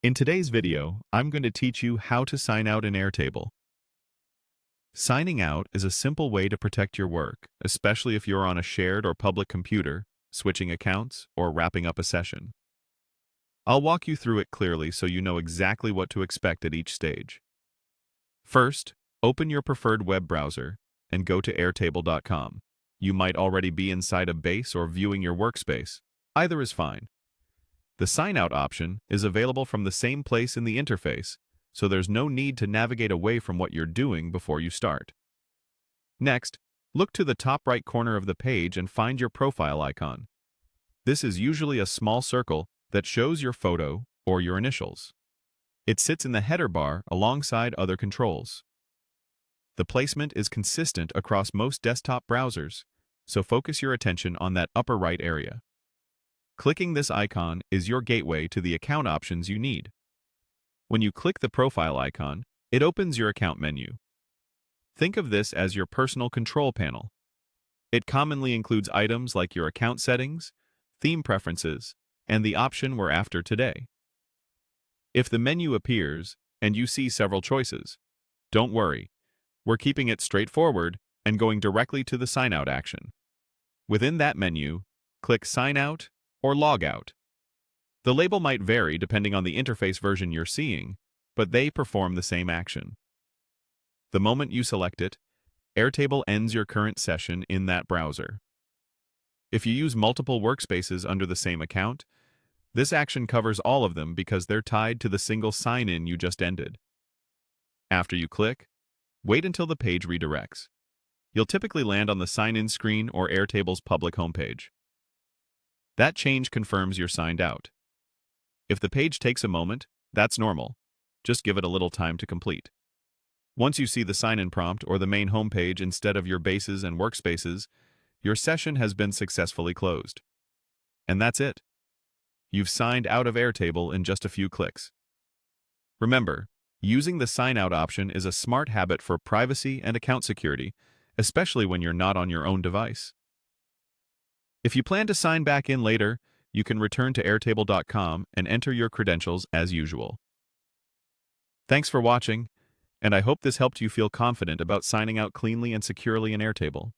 In today's video, I'm going to teach you how to sign out in Airtable. Signing out is a simple way to protect your work, especially if you're on a shared or public computer, switching accounts, or wrapping up a session. I'll walk you through it clearly so you know exactly what to expect at each stage. First, open your preferred web browser and go to airtable.com. You might already be inside a base or viewing your workspace. Either is fine. The sign out option is available from the same place in the interface, so there's no need to navigate away from what you're doing before you start. Next, look to the top right corner of the page and find your profile icon. This is usually a small circle that shows your photo or your initials. It sits in the header bar alongside other controls. The placement is consistent across most desktop browsers, so focus your attention on that upper right area. Clicking this icon is your gateway to the account options you need. When you click the profile icon, it opens your account menu. Think of this as your personal control panel. It commonly includes items like your account settings, theme preferences, and the option we're after today. If the menu appears and you see several choices, don't worry. We're keeping it straightforward and going directly to the sign out action. Within that menu, click Sign Out or Log Out. The label might vary depending on the interface version you're seeing, but they perform the same action. The moment you select it, Airtable ends your current session in that browser. If you use multiple workspaces under the same account, this action covers all of them because they're tied to the single sign-in you just ended. After you click, wait until the page redirects. You'll typically land on the sign-in screen or Airtable's public homepage. That change confirms you're signed out. If the page takes a moment, that's normal. Just give it a little time to complete. Once you see the sign-in prompt or the main homepage instead of your bases and workspaces, your session has been successfully closed. And that's it. You've signed out of Airtable in just a few clicks. Remember, using the sign out option is a smart habit for privacy and account security, especially when you're not on your own device. If you plan to sign back in later, you can return to airtable.com and enter your credentials as usual. Thanks for watching, and I hope this helped you feel confident about signing out cleanly and securely in Airtable.